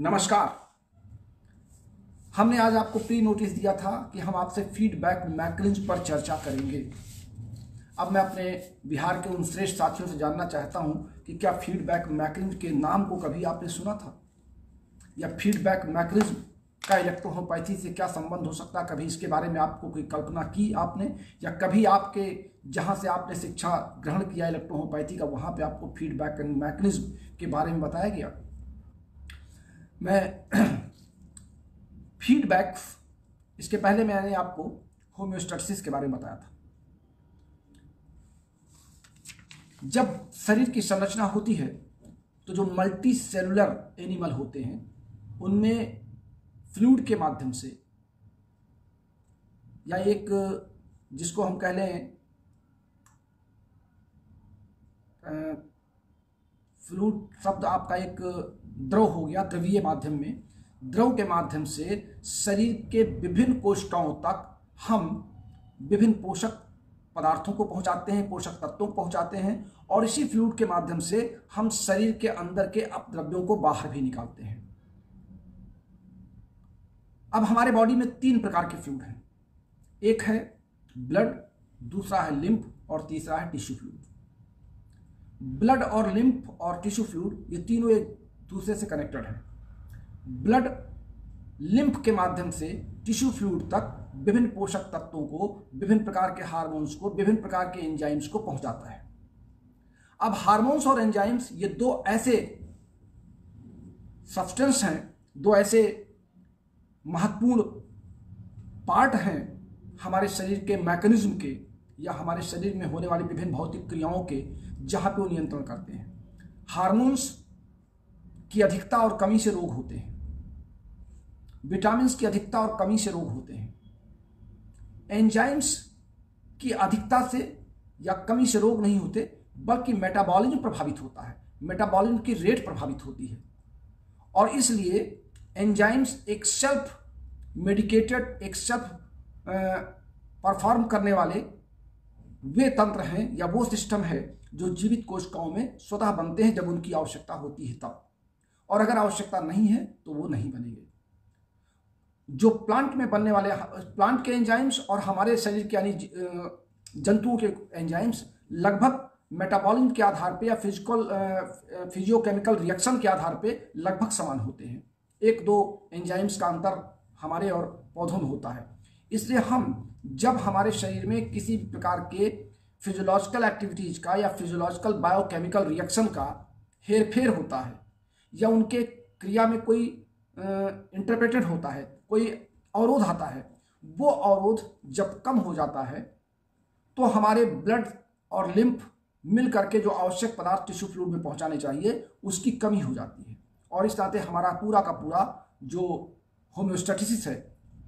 नमस्कार। हमने आज आपको प्री नोटिस दिया था कि हम आपसे फीडबैक मैकेनिज्म पर चर्चा करेंगे। अब मैं अपने बिहार के उन श्रेष्ठ साथियों से जानना चाहता हूं कि क्या फीडबैक मैकेनिज्म के नाम को कभी आपने सुना था, या फीडबैक मैकेनिज्म का इलेक्ट्रोहोम्योपैथी से क्या संबंध हो सकता है। कभी इसके बारे में आपको कोई कल्पना की आपने, या कभी आपके जहां से आपने शिक्षा ग्रहण किया इलेक्ट्रोहोम्योपैथी का, वहां पे आपको फीडबैक मैकेनिज्म के बारे में बताया गया। मैं फीडबैक, इसके पहले मैंने आपको होम्योस्टैटिस के बारे में बताया था। जब शरीर की संरचना होती है तो जो मल्टी सेलुलर एनिमल होते हैं उनमें फ्लूइड के माध्यम से, या एक जिसको हम कह लें फ्लूइड शब्द आपका एक द्रव हो गया, द्रवीय माध्यम में, द्रव के माध्यम से शरीर के विभिन्न कोशिकाओं तक हम विभिन्न पोषक पदार्थों को पहुंचाते हैं, पोषक तत्वों को पहुंचाते हैं, और इसी फ्लूइड के माध्यम से हम शरीर के अंदर के अपद्रव्यों को बाहर भी निकालते हैं। अब हमारे बॉडी में 3 प्रकार के फ्लूइड हैं। एक है ब्लड, दूसरा है लिम्फ, और तीसरा है टिश्यू फ्लूइड। ब्लड और लिम्फ और टिश्यू फ्लूइड ये तीनों एक दूसरे से कनेक्टेड हैं। ब्लड लिम्फ के माध्यम से टिश्यू फ्लूइड तक विभिन्न पोषक तत्वों को, विभिन्न प्रकार के हार्मोन्स को, विभिन्न प्रकार के एंजाइम्स को पहुंचाता है। अब हार्मोन्स और एंजाइम्स ये 2 ऐसे सब्सटेंस हैं, 2 ऐसे महत्वपूर्ण पार्ट हैं हमारे शरीर के मैकेनिज्म के, या हमारे शरीर में होने वाली विभिन्न भौतिक क्रियाओं के, जहां पे वो नियंत्रण करते हैं। हार्मोन्स की अधिकता और कमी से रोग होते हैं, विटामिन की अधिकता और कमी से रोग होते हैं, एंजाइम्स की अधिकता से या कमी से रोग नहीं होते, बल्कि मेटाबॉलिज्म प्रभावित होता है, मेटाबॉलिज्म की रेट प्रभावित होती है। और इसलिए एंजाइम्स एक सेल्फ मेडिकेटेड, एक सेल्फ परफॉर्म करने वाले वे तंत्र हैं, या वो सिस्टम है जो जीवित कोशिकाओं में स्वतः बनते हैं जब उनकी आवश्यकता होती है तब, और अगर आवश्यकता नहीं है तो वो नहीं बनेंगे। जो प्लांट में बनने वाले प्लांट के एंजाइम्स और हमारे शरीर के यानी जंतुओं के एंजाइम्स लगभग मेटाबॉलिज्म के आधार पे या फिजियोकेमिकल रिएक्शन के आधार पे लगभग समान होते हैं। 1-2 एंजाइम्स का अंतर हमारे और पौधों में होता है। इसलिए हम जब हमारे शरीर में किसी प्रकार के फिजियोलॉजिकल एक्टिविटीज का या फिजियोलॉजिकल बायोकेमिकल रिएक्शन का हेरफेर होता है, या उनके क्रिया में कोई इंटरप्रेटेड होता है, कोई अवरोध आता है, वो अवरोध जब कम हो जाता है तो हमारे ब्लड और लिम्फ मिल करके जो आवश्यक पदार्थ टिश्यू फ्लूइड में पहुंचाने चाहिए उसकी कमी हो जाती है, और इस नाते हमारा पूरा का पूरा जो होम्योस्टैटिस है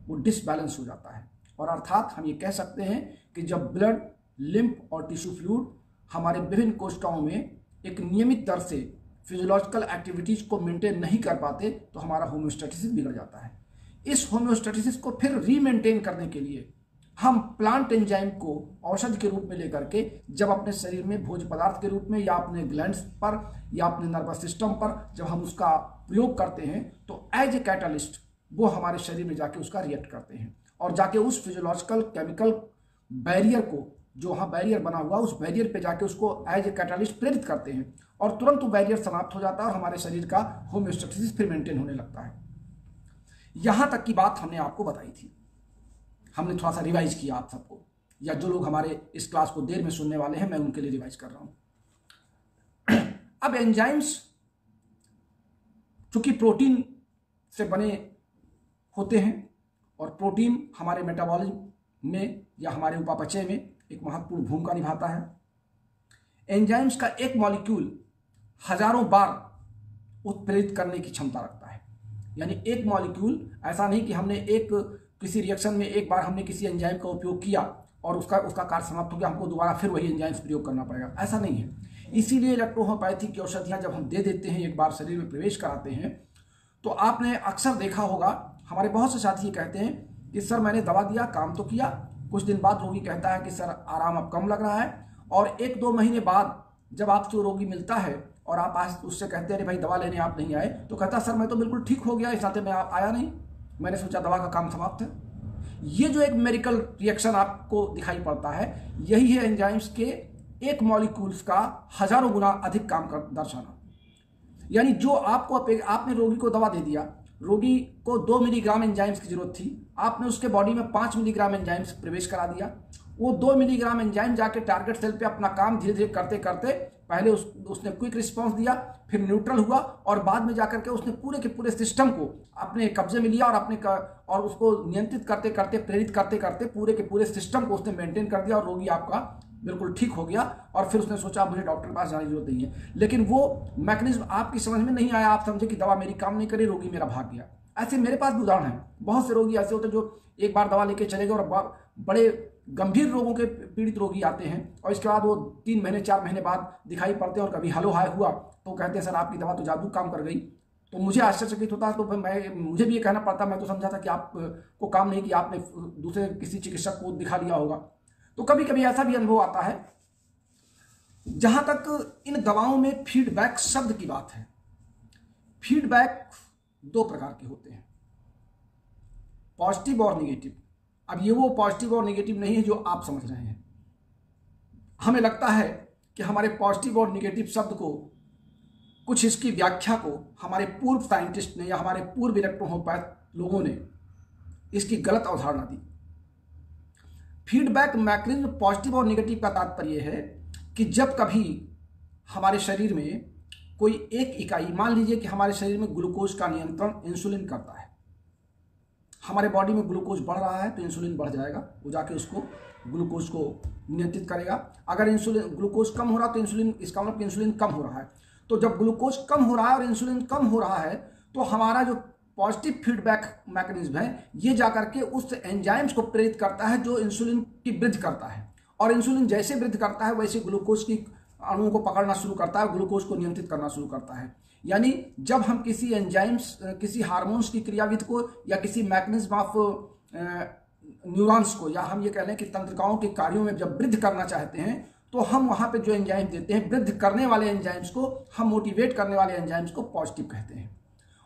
वो डिसबैलेंस हो जाता है। और अर्थात हम ये कह सकते हैं कि जब ब्लड, लिम्फ और टिश्यू फ्लूइड हमारे विभिन्न कोशिकाओं में एक नियमित दर से फिजियोलॉजिकल एक्टिविटीज को मेंटेन नहीं कर पाते तो हमारा होम्योस्टैटिस बिगड़ जाता है। इस होम्योस्टैटिस को फिर रीमेंटेन करने के लिए हम प्लांट एंजाइम को औषधि के रूप में लेकर के जब अपने शरीर में भोज्य पदार्थ के रूप में, या अपने ग्लैंड्स पर, या अपने नर्वस सिस्टम पर जब हम उसका प्रयोग करते हैं तो एज ए कैटलिस्ट वो हमारे शरीर में जाके उसका रिएक्ट करते हैं, और जाके उस फिजियोलॉजिकल केमिकल बैरियर को, जो वहाँ बैरियर बना हुआ उस बैरियर पे जाके उसको एज ए कैटलिस्ट प्रेरित करते हैं, और तुरंत वो बैरियर समाप्त हो जाता है और हमारे शरीर का होम्योस्टैटिस फिर मेंटेन होने लगता है। यहां तक की बात हमने आपको बताई थी, हमने थोड़ा सा रिवाइज किया आप सबको, या जो लोग हमारे इस क्लास को देर में सुनने वाले हैं मैं उनके लिए रिवाइज कर रहा हूं। अब एंजाइम्स चूंकि प्रोटीन से बने होते हैं, और प्रोटीन हमारे मेटाबॉलिज्म में या हमारे उपापचय में एक महत्वपूर्ण भूमिका निभाता है। एंजाइम्स का एक मॉलिक्यूल हजारों बार उत्प्रेरित करने की क्षमता रखता है, यानी एक मॉलिक्यूल, ऐसा नहीं कि हमने किसी रिएक्शन में एक बार हमने किसी एंजाइम का उपयोग किया और उसका कार्य समाप्त हो गया, हमको दोबारा फिर वही एंजाइम्स प्रयोग करना पड़ेगा, ऐसा नहीं है। इसीलिए इलेक्ट्रोहोम्योपैथी की औषधियां जब हम दे देते हैं, एक बार शरीर में प्रवेश कराते हैं, तो आपने अक्सर देखा होगा हमारे बहुत से साथी कहते हैं कि सर मैंने दवा दिया, काम तो किया, कुछ दिन बाद रोगी कहता है कि सर आराम अब कम लग रहा है, और 1-2 महीने बाद जब आपको रोगी मिलता है और आप आज उससे कहते हैं अरे भाई दवा लेने आप नहीं आए, तो कहता सर मैं तो बिल्कुल ठीक हो गया, इस नाते मैं आया नहीं, मैंने सोचा दवा का काम समाप्त है। ये जो एक मेडिकल रिएक्शन आपको दिखाई पड़ता है, यही है एंजाइम्स के एक मॉलिक्यूल्स का हजारों गुना अधिक काम कर दर्शाना। यानी जो आपको आपने रोगी को दवा दे दिया, रोगी को 2 मिलीग्राम एंजाइम्स की जरूरत थी, आपने उसके बॉडी में 5 मिलीग्राम एंजाइम्स प्रवेश करा दिया। वो 2 मिलीग्राम एंजाइम जाके टारगेट सेल पे अपना काम धीरे धीरे करते करते पहले उसने क्विक रिस्पांस दिया, फिर न्यूट्रल हुआ, और बाद में जाकर के उसने पूरे के पूरे सिस्टम को अपने कब्जे में लिया और उसको नियंत्रित करते करते, प्रेरित करते करते पूरे के पूरे सिस्टम को उसने मेंटेन कर दिया, और रोगी आपका बिल्कुल ठीक हो गया। और फिर उसने सोचा मुझे डॉक्टर के पास जाने की जरूरत नहीं है। लेकिन वो मैकेनिज्म आपकी समझ में नहीं आया, आप समझे कि दवा मेरी काम नहीं करी, रोगी मेरा भाग गया। ऐसे मेरे पास भी उदाहरण है, बहुत से रोगी ऐसे होते हैं जो एक बार दवा लेके चले गए और बड़े गंभीर रोगों के पीड़ित रोगी आते हैं, और इसके बाद वो 3 महीने 4 महीने बाद दिखाई पड़ते हैं, और कभी हलो हाय हुआ तो कहते हैं सर आपकी दवा तो जादू काम कर गई। तो मुझे आश्चर्यचकित होता है, तो मुझे भी ये कहना पड़ता, मैं तो समझा था कि आपको काम नहीं किया, आपने दूसरे किसी चिकित्सक को दिखा लिया होगा। तो कभी कभी ऐसा भी अनुभव आता है। जहां तक इन दवाओं में फीडबैक शब्द की बात है, फीडबैक 2 प्रकार के होते हैं, पॉजिटिव और निगेटिव। अब ये वो पॉजिटिव और निगेटिव नहीं है जो आप समझ रहे हैं। हमें लगता है कि हमारे पॉजिटिव और निगेटिव शब्द को, कुछ इसकी व्याख्या को हमारे पूर्व साइंटिस्ट ने या हमारे पूर्व इलेक्ट्रोहोमोपैथ लोगों ने इसकी गलत अवधारणा दी। फीडबैक मैकेनिज्म पॉजिटिव और निगेटिव का तात्पर्य है कि जब कभी हमारे शरीर में कोई एक इकाई, मान लीजिए कि हमारे शरीर में ग्लूकोज का नियंत्रण इंसुलिन करता है, हमारे बॉडी में ग्लूकोज बढ़ रहा है तो इंसुलिन बढ़ जाएगा, वो जाके उसको ग्लूकोज को नियंत्रित करेगा। अगर ग्लूकोज कम हो रहा है तो इंसुलिन, इसका मतलब इंसुलिन कम हो रहा है। तो जब ग्लूकोज कम हो रहा है और इंसुलिन कम हो रहा है, तो हमारा जो पॉजिटिव फीडबैक मैकेनिज्म है, ये जाकर के उस एंजाइम्स को प्रेरित करता है जो इंसुलिन की वृद्धि करता है, और इंसुलिन जैसे वृद्धि करता है वैसे ग्लूकोज की अणुओं को पकड़ना शुरू करता है, ग्लूकोज को नियंत्रित करना शुरू करता है। यानी जब हम किसी एंजाइम्स, किसी हार्मोन्स की क्रियाविधि को या किसी मैकेनिज्म ऑफ न्यूरॉन्स को, या हम ये कह लें कि तंत्रिकाओं के कार्यों में जब वृद्धि करना चाहते हैं, तो हम वहां पे जो एंजाइम देते हैं, वृद्धि करने वाले एंजाइम्स को, हम मोटिवेट करने वाले एंजाइम्स को पॉजिटिव कहते हैं।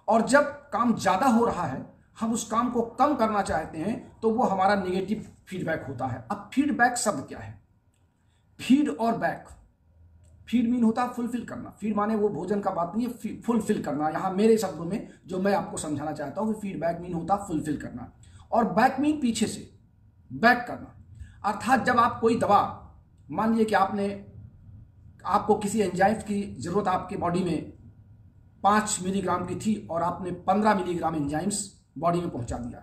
और जब काम ज्यादा हो रहा है, हम उस काम को कम करना चाहते हैं, तो वो हमारा निगेटिव फीडबैक होता है। अब फीडबैक शब्द क्या है? फीड और बैक। फीड मीन होता है फुलफिल करना, फीड माने वो भोजन का बात नहीं है, फुलफिल करना। यहां मेरे शब्दों में जो मैं आपको समझाना चाहता हूं कि फीडबैक मीन होता है फुलफिल करना, और बैक मीन पीछे से बैक करना। अर्थात जब आप कोई दवा, मान लीजिए कि आपको किसी एंजाइम की जरूरत आपके बॉडी में 5 मिलीग्राम की थी और आपने 15 मिलीग्राम एंजाइम्स बॉडी में पहुंचा दिया,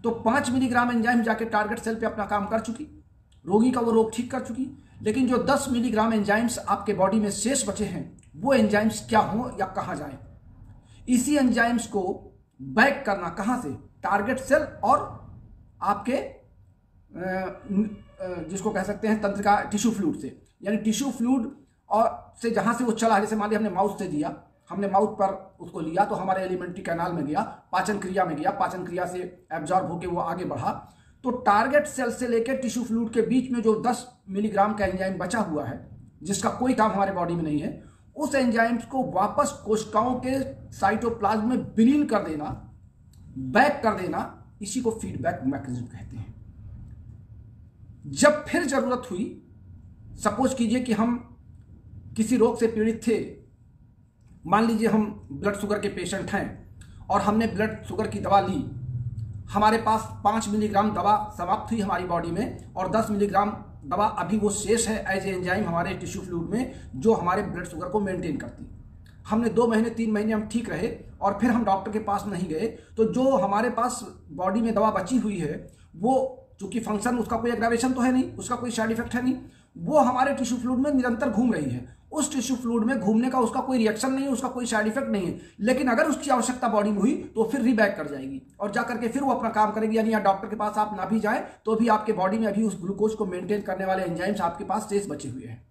तो 5 मिलीग्राम एंजाइम जाके टारगेट सेल पे अपना काम कर चुकी, रोगी का वो रोग ठीक कर चुकी। लेकिन जो 10 मिलीग्राम एंजाइम्स आपके बॉडी में शेष बचे हैं, वो एंजाइम्स क्या हों या कहां जाएं? इसी एंजाइम्स को बैक करना कहां से? टारगेट सेल और आपके जिसको कह सकते हैं तंत्रिका, टिश्यू फ्लूइड से। यानी टिश्यू फ्लूइड और से जहां से वो चला, जैसे मान लिया हमने माउथ से दिया, हमने माउथ पर उसको लिया तो हमारे एलिमेंट्री कैनाल में गया, पाचन क्रिया में गया, पाचन क्रिया से एब्जॉर्ब होकर वो आगे बढ़ा, तो टारगेट सेल से लेकर टिश्यू फ्लूइड के बीच में जो 10 मिलीग्राम का एंजाइम बचा हुआ है, जिसका कोई काम हमारे बॉडी में नहीं है, उस एंजाइम्स को वापस कोशिकाओं के साइटोप्लाज्म में विलीन कर देना, बैक कर देना, इसी को फीडबैक मैकेनिज्म कहते हैं। जब फिर जरूरत हुई, सपोज कीजिए कि हम किसी रोग से पीड़ित थे, मान लीजिए हम ब्लड शुगर के पेशेंट हैं और हमने ब्लड शुगर की दवा ली, हमारे पास 5 मिलीग्राम दवा समाप्त हुई हमारी बॉडी में और 10 मिलीग्राम दवा अभी वो शेष है एज ए एंजाइम हमारे टिश्यू फ्लूइड में, जो हमारे ब्लड शुगर को मेंटेन करती। हमने 2 महीने 3 महीने हम ठीक रहे और फिर हम डॉक्टर के पास नहीं गए, तो जो हमारे पास बॉडी में दवा बची हुई है, वो चूंकि फंक्शन, उसका कोई एग्रावेशन तो है नहीं, उसका कोई साइड इफेक्ट है नहीं, वो हमारे टिश्यू फ्लूइड में निरंतर घूम रही है। उस टिश्यू फ्लूइड में घूमने का उसका कोई रिएक्शन नहीं है, उसका कोई साइड इफेक्ट नहीं है, लेकिन अगर उसकी आवश्यकता बॉडी में हुई तो फिर रीबैक कर जाएगी और जाकर के फिर वो अपना काम करेगी। यानी डॉक्टर के पास आप ना भी जाए तो भी आपके बॉडी में अभी उस ग्लूकोज को मेंटेन करने वाले एंजाइम्स आपके पास शेष बचे हुए हैं।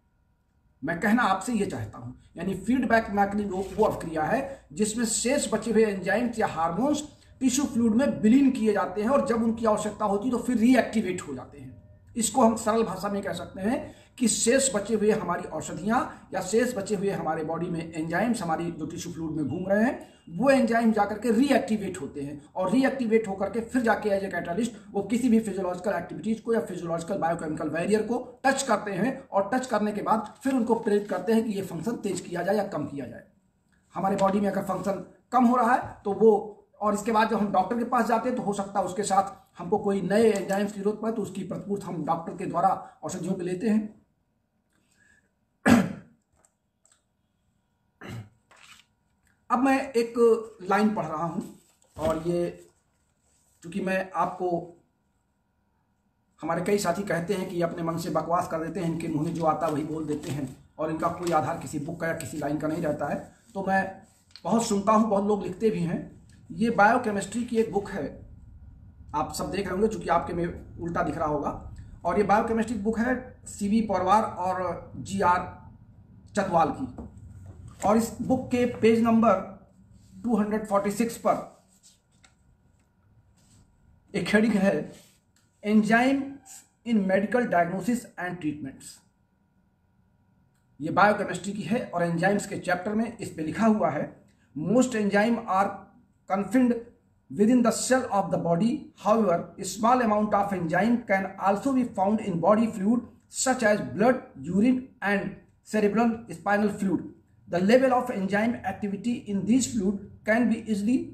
मैं कहना आपसे ये चाहता हूं, यानी फीडबैक मैकेनिज्म वो क्रिया है जिसमें शेष बचे हुए एंजाइम्स या हार्मोन्स टिश्यू फ्लूइड में विलीन किए जाते हैं और जब उनकी आवश्यकता होती है तो फिर रीएक्टिवेट हो जाते हैं। इसको हम सरल भाषा में कह सकते हैं कि शेष बचे हुए हमारी औषधियां या शेष बचे हुए हमारे बॉडी में एंजाइम्स, हमारी जो टिश्यू फ्लूइड में घूम रहे हैं, वो एंजाइम जाकर के रीएक्टिवेट होते हैं और रीएक्टिवेट होकर के फिर जाके एज ए कैटालिस्ट वो किसी भी फिजियोलॉजिकल एक्टिविटीज को या फिजियोलॉजिकल बायोकेमिकल बैरियर को टच करते हैं और टच करने के बाद फिर उनको प्रेरित करते हैं कि ये फंक्शन तेज किया जाए या कम किया जाए। हमारे बॉडी में अगर फंक्शन कम हो रहा है तो वो, और इसके बाद जब हम डॉक्टर के पास जाते हैं तो हो सकता है उसके साथ हमको कोई नए एंजाइम्स की जरूरत पड़े तो उसकी प्रतिपूर्ति हम डॉक्टर के द्वारा औषधियों पे लेते हैं। अब मैं एक लाइन पढ़ रहा हूं और ये चूंकि मैं आपको, हमारे कई साथी कहते हैं कि अपने मन से बकवास कर देते हैं, इनके मुंह में जो आता है वही बोल देते हैं और इनका कोई आधार किसी बुक का या किसी लाइन का नहीं रहता है, तो मैं बहुत सुनता हूं, बहुत लोग लिखते भी हैं। ये बायोकेमिस्ट्री की एक बुक है, आप सब देख रहे होंगे चूंकि आपके में उल्टा दिख रहा होगा, और ये बायोकेमिस्ट्री बुक है सीवी पवार और जीआर चतवाल की। और इस बुक के पेज नंबर 246 पर एक हेडिंग है enzyme in medical diagnosis and treatments. ये बायोकेमिस्ट्री की है और एंजाइम्स के चैप्टर में इस पे लिखा हुआ है most enzyme are confined within the cell of the body. However, a small amount of enzyme can also be found in body fluid such as blood, urine and cerebral spinal fluid. The level of enzyme activity in these fluid can be easily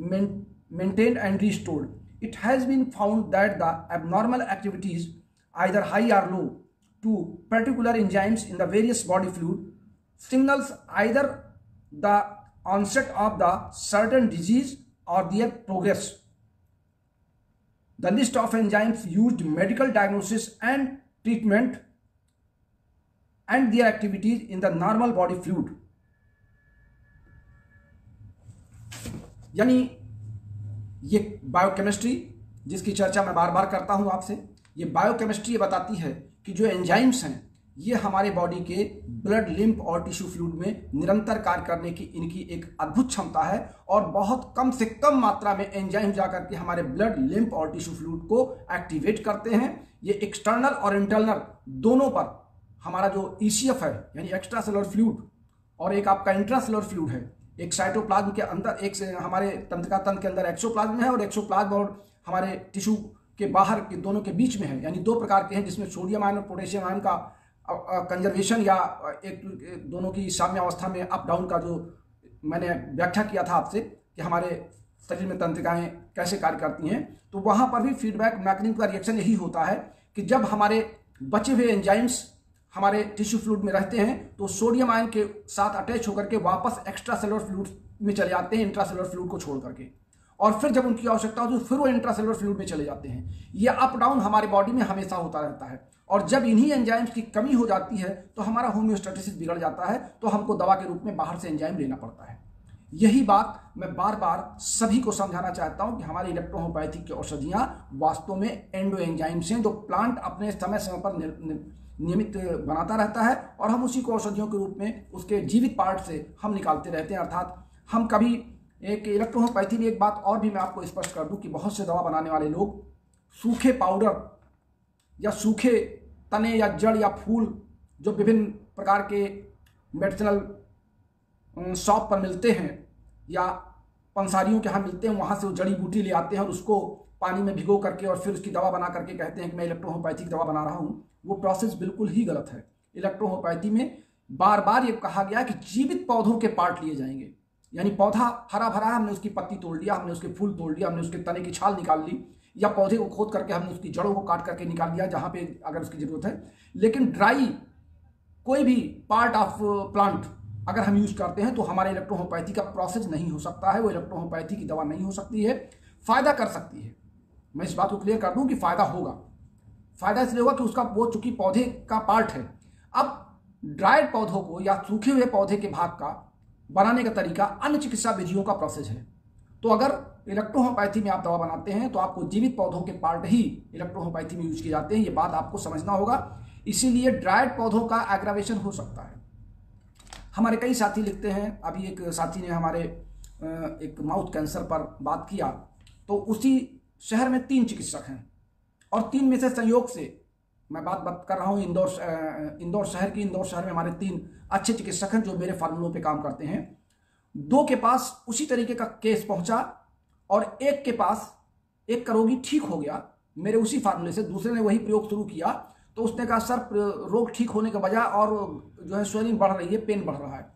maintained and restored. It has been found that the abnormal activities, either high or low, to particular enzymes in the various body fluid signals either the onset of the certain disease or their progress. The list of enzymes used in medical diagnosis and treatment and their activities in the normal body fluid. यानी ये biochemistry जिसकी चर्चा मैं बार बार करता हूं आपसे, ये biochemistry ये बताती है कि जो एंजाइम्स हैं ये हमारे बॉडी के ब्लड, लिम्फ और टिश्यू फ्लूइड में निरंतर कार्य करने की इनकी एक अद्भुत क्षमता है और बहुत कम से कम मात्रा में एंजाइम जाकर के हमारे ब्लड, लिम्फ और टिश्यू फ्लूइड को एक्टिवेट करते हैं। ये एक्सटर्नल और इंटरनल दोनों पर हमारा जो ईसीएफ है यानी एक्स्ट्रा सेलुलर फ्लूइड और एक आपका इंट्रासेलुलर फ्लूइड है, एक साइटोप्लाज्म के अंदर, एक से हमारे तंत्रिका तंत्र के अंदर एक्सोप्लाज्म है और एक्सोप्लाज्म और हमारे टिश्यू के बाहर के दोनों के बीच में है, यानी दो प्रकार के हैं जिसमें सोडियम आयन और पोटेशियम आयन का कंजर्वेशन या एक दोनों की साम्यावस्था में अप डाउन का जो मैंने व्याख्या किया था आपसे कि हमारे शरीर में तंत्रिकाएं कैसे कार्य करती हैं, तो वहां पर भी फीडबैक मैकेनिज्म का रिएक्शन यही होता है कि जब हमारे बचे हुए एंजाइम्स हमारे टिश्यू फ्लूइड में रहते हैं तो सोडियम आयन के साथ अटैच होकर के वापस एक्स्ट्रा सेलुलर फ्लूइड में चले जाते हैं इंट्रासेलुलर फ्लूइड को छोड़ करके, और फिर जब उनकी आवश्यकता हो तो फिर वो इंट्रासेलुलर फ्लूइड में चले जाते हैं। ये अप डाउन हमारे बॉडी में हमेशा होता रहता है और जब इन्हीं एंजाइम्स की कमी हो जाती है तो हमारा होम्योस्टैटिस बिगड़ जाता है, तो हमको दवा के रूप में बाहर से एंजाइम लेना पड़ता है। यही बात मैं बार बार सभी को समझाना चाहता हूं कि हमारी इलेक्ट्रोहोम्योपैथी की औषधियां वास्तव में एंडो एंजाइम्स हैं जो प्लांट अपने समय समय पर नियमित बनाता रहता है और हम उसी को औषधियों के रूप में उसके जीवित पार्ट से हम निकालते रहते हैं। अर्थात हम कभी एक इलेक्ट्रोहोम्योपैथी में एक बात और भी मैं आपको स्पष्ट कर दूं कि बहुत से दवा बनाने वाले लोग सूखे पाउडर या सूखे तने या जड़ या फूल जो विभिन्न प्रकार के मेडिसिनल शॉप पर मिलते हैं या पंसारियों के यहाँ मिलते हैं, वहाँ से वो जड़ी बूटी ले आते हैं और उसको पानी में भिगो करके और फिर उसकी दवा बना करके कहते हैं कि मैं इलेक्ट्रोहोम्योपैथी की दवा बना रहा हूँ। वो प्रोसेस बिल्कुल ही गलत है। इलेक्ट्रोहोम्योपैथी में बार बार ये कहा गया कि जीवित पौधों के पार्ट लिए जाएंगे, यानी पौधा हरा भरा है, हमने उसकी पत्ती तोड़ लिया, हमने उसके फूल तोड़ लिया, हमने उसके तने की छाल निकाल ली या पौधे को खोद करके हमने उसकी जड़ों को काट करके निकाल दिया जहाँ पे अगर उसकी जरूरत है। लेकिन ड्राई कोई भी पार्ट ऑफ प्लांट अगर हम यूज करते हैं तो हमारे इलेक्ट्रोहोम्योपैथी का प्रोसेस नहीं हो सकता है, वो इलेक्ट्रोहोम्योपैथी की दवा नहीं हो सकती है। फायदा कर सकती है, मैं इस बात को क्लियर कर दूं कि फायदा होगा। फायदा इसलिए होगा कि उसका वो चूंकि पौधे का पार्ट है। अब ड्राइड पौधों को या सूखे हुए पौधे के भाग का बनाने का तरीका अन्य चिकित्सा विधियों का प्रोसेस है। तो अगर इलेक्ट्रोहोम्योपैथी में आप दवा बनाते हैं तो आपको जीवित पौधों के पार्ट ही इलेक्ट्रोहोम्योपैथी में यूज किए जाते हैं, ये बात आपको समझना होगा। इसीलिए ड्राइड पौधों का एग्रावेशन हो सकता है। हमारे कई साथी लिखते हैं, अभी एक साथी ने हमारे एक माउथ कैंसर पर बात किया, तो उसी शहर में 3 चिकित्सक हैं और 3 में से संयोग से मैं बात कर रहा हूँ इंदौर शहर की। इंदौर शहर में हमारे 3 अच्छे चिकित्सक हैं जो मेरे फार्मूलों पे काम करते हैं। 2 के पास उसी तरीके का केस पहुंचा और एक के पास एक का रोगी ठीक हो गया मेरे उसी फार्मूले से। दूसरे ने वही प्रयोग शुरू किया तो उसने कहा सर रोग ठीक होने के बजाय और जो है स्वेलिंग बढ़ रही है, पेन बढ़ रहा है।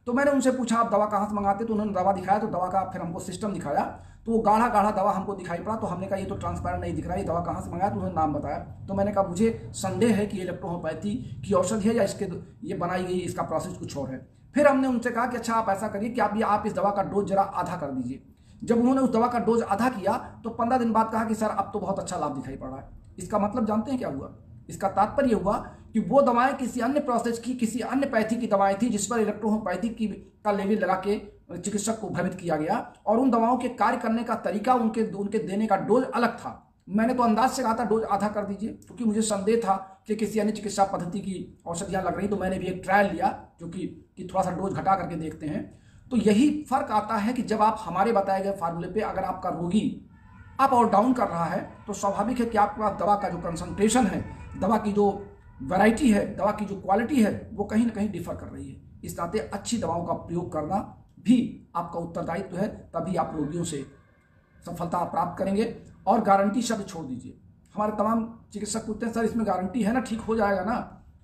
तो मैंने उनसे पूछा आप दवा कहाँ से मंगाते, तो उन्होंने दवा दिखाया। तो दवा का फिर हमको सिस्टम दिखाया तो वो गाढ़ा गाढ़ा दवा हमको दिखाई पड़ा। तो हमने कहा ये तो ट्रांसपेरेंट नहीं दिख रहा है, ये दवा कहाँ से मंगाया, तो उन्होंने नाम बताया। तो मैंने कहा मुझे संदेह है कि इलेक्ट्रोहोम्योपैथी की औषधि है या इसके ये बनाई गई इसका प्रोसेस कुछ और है। फिर हमने उनसे कहा कि अच्छा आप ऐसा करिए कि आप इस दवा का डोज जरा आधा कर दीजिए। जब उन्होंने उस दवा का डोज आधा किया तो 15 दिन बाद कहा कि सर अब तो बहुत अच्छा लाभ दिखाई पड़ रहा है। इसका मतलब जानते हैं क्या हुआ? इसका तात्पर्य हुआ कि वो दवाएं किसी अन्य प्रोसेस की, किसी अन्य पैथी की दवाएं थी जिस पर इलेक्ट्रोहोम्योपैथी की का लेवल लगा के चिकित्सक को भ्रमित किया गया और उन दवाओं के कार्य करने का तरीका, उनके देने का डोज अलग था। मैंने तो अंदाज से कहा था डोज आधा कर दीजिए, क्योंकि मुझे संदेह था कि किसी अन्य चिकित्सा पद्धति की औषधियां लग रही। तो मैंने भी एक ट्रायल लिया जो कि थोड़ा सा डोज घटा करके देखते हैं। तो यही फर्क आता है कि जब आप हमारे बताए गए फार्मूले पे अगर आपका रोगी अप और डाउन कर रहा है तो स्वाभाविक है कि आपका दवा का जो कंसंट्रेशन है, दवा की जो वैरायटी है, दवा की जो क्वालिटी है, वो कहीं ना कहीं डिफर कर रही है। इस नाते अच्छी दवाओं का प्रयोग करना भी आपका उत्तरदायित्व है, तभी आप रोगियों से सफलता प्राप्त करेंगे। और गारंटी शब्द छोड़ दीजिए। हमारे तमाम चिकित्सक पूछते हैं सर इसमें गारंटी है ना, ठीक हो जाएगा ना,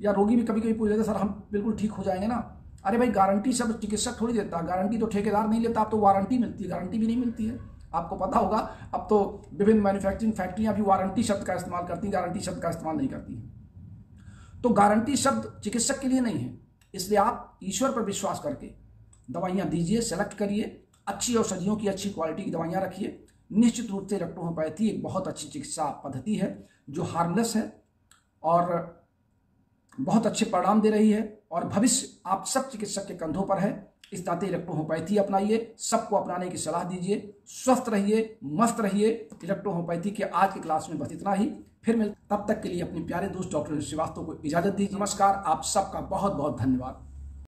या रोगी भी कभी कभी पूछ लेते हैं सर हम बिल्कुल ठीक हो जाएंगे ना। अरे भाई गारंटी शब्द चिकित्सक थोड़ी देता है, गारंटी तो ठेकेदार नहीं लेता, अब तो वारंटी मिलती है, गारंटी भी नहीं मिलती है। आपको पता होगा अब तो विभिन्न मैन्युफैक्चरिंग फैक्ट्रियां भी वारंटी शब्द का इस्तेमाल करती हैं, गारंटी शब्द का इस्तेमाल नहीं करती हैं। तो गारंटी शब्द चिकित्सक के लिए नहीं है। इसलिए आप ईश्वर पर विश्वास करके दवाइयां दीजिए, सेलेक्ट करिए, अच्छी औषधियों की अच्छी क्वालिटी की दवाइयां रखिए। निश्चित रूप से इलेक्ट्रोहोम्योपैथी एक बहुत अच्छी चिकित्सा पद्धति है जो हार्मलेस है और बहुत अच्छे परिणाम दे रही है और भविष्य आप सब चिकित्सक के कंधों पर है। इस नाते इलेक्ट्रोहोम्योपैथी अपनाइए, सबको अपनाने की सलाह दीजिए। स्वस्थ रहिए, मस्त रहिए। इलेक्ट्रोहोम्योपैथी के आज की क्लास में बस इतना ही। फिर मिलते, तब तक के लिए अपने प्यारे दोस्त डॉक्टर श्रीवास्तव को इजाजत दीजिए। नमस्कार, आप सबका बहुत बहुत धन्यवाद।